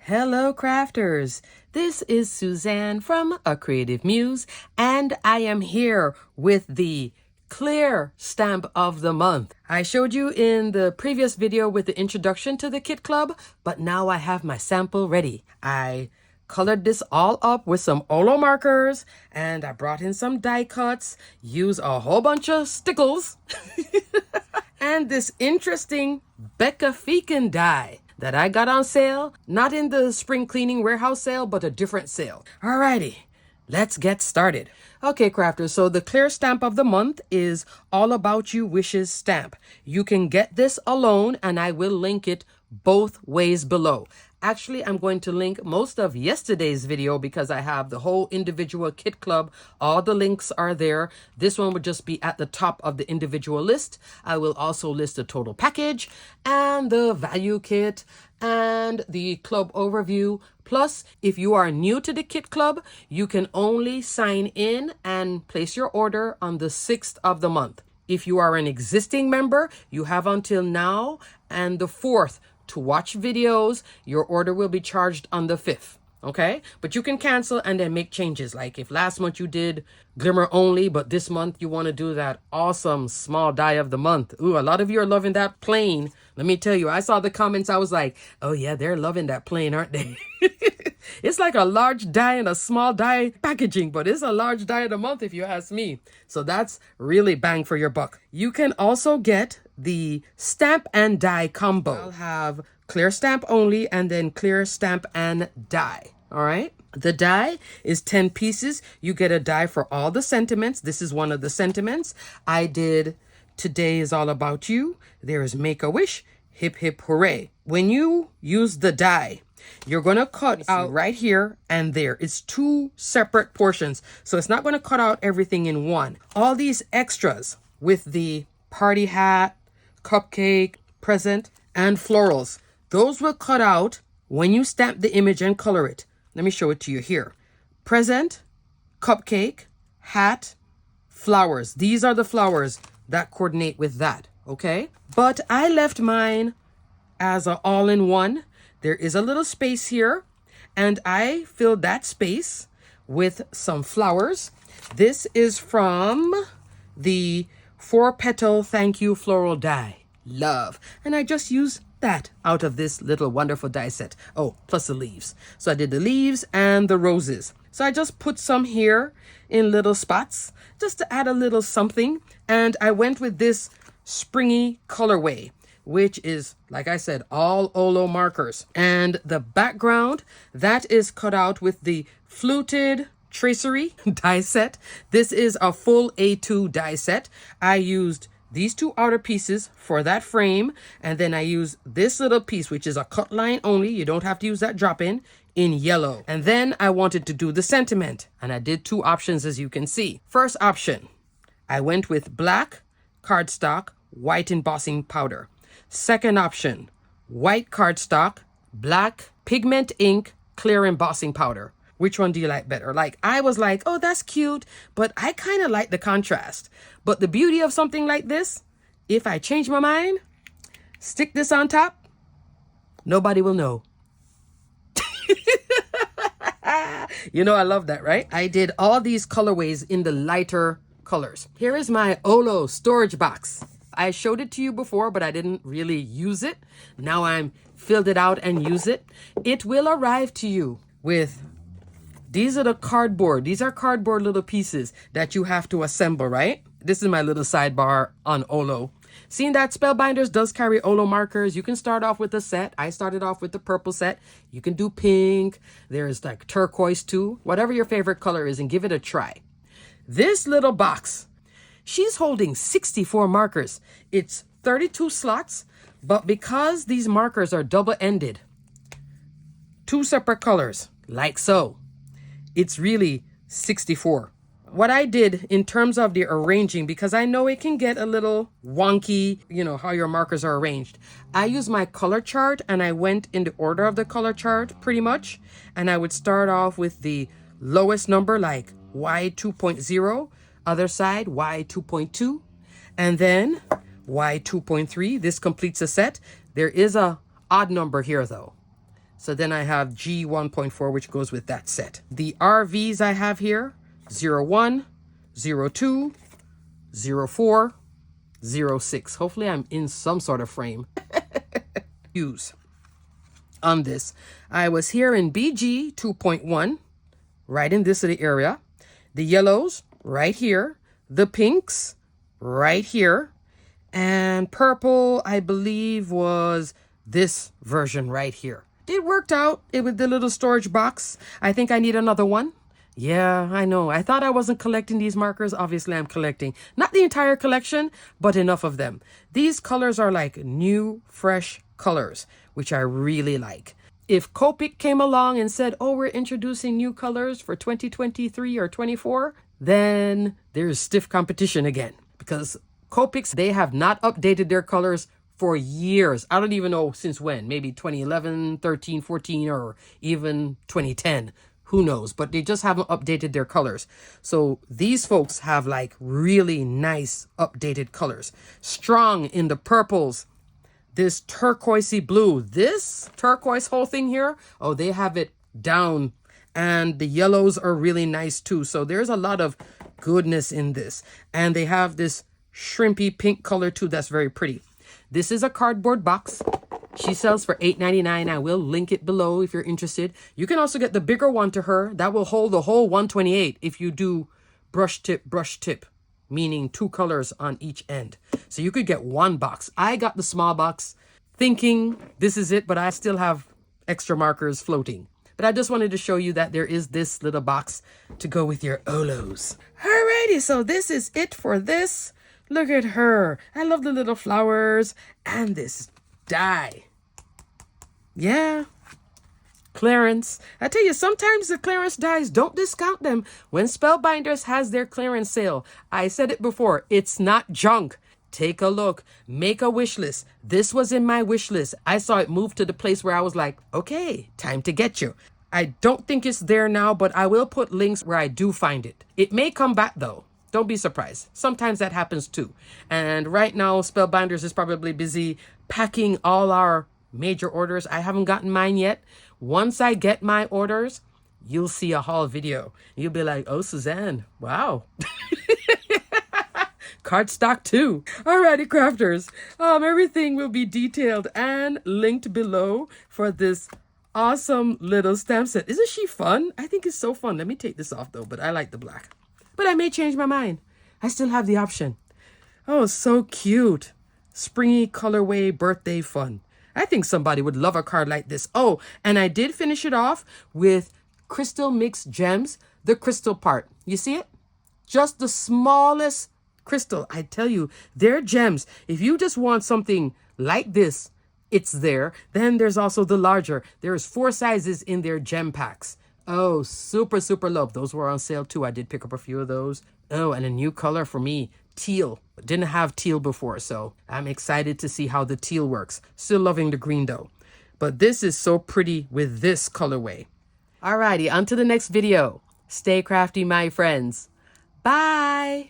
Hello crafters, this is Suzanne from A Creative Muse, and I am here with the clear stamp of the month. I showed you in the previous video with the introduction to the kit club, but now I have my sample ready. I colored this all up with some Olo markers, and I brought in some die cuts, used a whole bunch of stickles, and this interesting Becca Feekin die that I got on sale, not in the spring cleaning warehouse sale, but a different sale. Alrighty, let's get started. Okay, crafters, so the clear stamp of the month is All About You Wishes stamp. You can get this alone, and I will link it both ways below. Actually, I'm going to link most of yesterday's video because I have the whole individual kit club. All the links are there. This one would just be at the top of the individual list. I will also list the total package and the value kit and the club overview. Plus, if you are new to the kit club, you can only sign in and place your order on the 6th of the month. If you are an existing member, you have until now and the 4th to watch videos. Your order will be charged on the 5th. Okay, but you can cancel and then make changes. Like if last month you did Glimmer only, but this month you want to do that awesome small die of the month. Ooh, a lot of you are loving that plain. Let me tell you, I saw the comments. I was like, oh yeah, they're loving that plain, aren't they? It's like a large die and a small die packaging, but it's a large die of the month if you ask me. So that's really bang for your buck. You can also get the stamp and die combo. I'll have clear stamp only and then clear stamp and die. All right. The die is 10 pieces. You get a die for all the sentiments. This is one of the sentiments. I did Today is All About You. There is Make a Wish. Hip hip hooray. When you use the die, you're going to cut out right here and there. It's two separate portions. So it's not going to cut out everything in one. All these extras with the party hat, cupcake, present, and florals, those will cut out when you stamp the image and color it. Let me show it to you here. Present, cupcake, hat, flowers. These are the flowers that coordinate with that, okay? But I left mine as an all-in-one. There is a little space here, and I filled that space with some flowers. This is from the 4-petal Thank You Floral Die. Love. And I just used that out of this little wonderful die set. Oh, plus the leaves. So I did the leaves and the roses. So I just put some here in little spots just to add a little something. And I went with this springy colorway, which is, like I said, all Olo markers. And the background, that is cut out with the fluted tracery die set. This is a full A2 die set. I used these two outer pieces for that frame, and then I use this little piece, which is a cut line only. You don't have to use that drop-in, in yellow. And then I wanted to do the sentiment, and I did two options, as you can see. First option, I went with black cardstock, white embossing powder. Second option, white cardstock, black pigment ink, clear embossing powder. Which one do you like better? Like, I was like, oh, that's cute, but I kind of like the contrast. But the beauty of something like this, if I change my mind, stick this on top, nobody will know. You know, I love that, right? I did all these colorways in the lighter colors. Here is my Olo storage box. I showed it to you before, but I didn't really use it. Now I'm filled it out and use it. It will arrive to you with... These are the cardboard. These are cardboard little pieces that you have to assemble, right? This is my little sidebar on Olo. Seeing that Spellbinders does carry Olo markers, you can start off with a set. I started off with the purple set. You can do pink. There's like turquoise too. Whatever your favorite color is, and give it a try. This little box, she's holding 64 markers. It's 32 slots, but because these markers are double-ended, two separate colors, like so, it's really 64. What I did in terms of the arranging, because I know it can get a little wonky, you know, how your markers are arranged. I used my color chart and I went in the order of the color chart pretty much. And I would start off with the lowest number, like Y 2.0, other side Y 2.2, and then Y 2.3. This completes a set. There is a odd number here though. So then I have G 1.4, which goes with that set. The RVs I have here, 01, 02, 04, 06. Hopefully I'm in some sort of frame. Use on this. I was here in BG 2.1, right in this little area. The yellows, right here. The pinks, right here. And purple, I believe, was this version right here. It worked out with the little storage box. I think I need another one. Yeah, I know. I thought I wasn't collecting these markers. Obviously, I'm collecting. Not the entire collection, but enough of them. These colors are like new, fresh colors, which I really like. If Copic came along and said, oh, we're introducing new colors for 2023 or 24, then there's stiff competition again. Because Copics, they have not updated their colors for years. I don't even know since when. Maybe 2011, 13, 14, or even 2010. Who knows? But they just haven't updated their colors. So these folks have like really nice updated colors. Strong in the purples. This turquoisey blue. This turquoise whole thing here. Oh, they have it down. And the yellows are really nice too. So there's a lot of goodness in this. And they have this shrimpy pink color too. That's very pretty. This is a cardboard box. She sells for $8.99. I will link it below if you're interested. You can also get the bigger one to her. That will hold the whole 128 if you do brush tip, meaning 2 colors on each end. So you could get 1 box. I got the small box thinking this is it, but I still have extra markers floating. But I just wanted to show you that there is this little box to go with your Olos. Alrighty, so this is it for this. Look at her. I love the little flowers and this die. Yeah. Clearance. I tell you, sometimes the clearance dies, don't discount them. When Spellbinders has their clearance sale, I said it before, it's not junk. Take a look. Make a wish list. This was in my wish list. I saw it move to the place where I was like, okay, time to get you. I don't think it's there now, but I will put links where I do find it. It may come back though. Don't be surprised. Sometimes that happens too. And right now, Spellbinders is probably busy packing all our major orders. I haven't gotten mine yet. Once I get my orders, you'll see a haul video. You'll be like, oh, Suzanne, wow. Cardstock too. Alrighty, crafters. Everything will be detailed and linked below for this awesome little stamp set. Isn't she fun? I think it's so fun. Let me take this off though, but I like the black. But I may change my mind. I still have the option. Oh, so cute. Springy colorway birthday fun. I think somebody would love a card like this. Oh, and I did finish it off with Crystal Mixed Gems, the crystal part. You see it? Just the smallest crystal. I tell you, they're gems. If you just want something like this, it's there. Then there's also the larger. There's 4 sizes in their gem packs. Oh, super, super love. Those were on sale too. I did pick up a few of those. Oh, and a new color for me, teal. Didn't have teal before, so I'm excited to see how the teal works. Still loving the green though. But this is so pretty with this colorway. Alrighty, on to the next video. Stay crafty, my friends. Bye.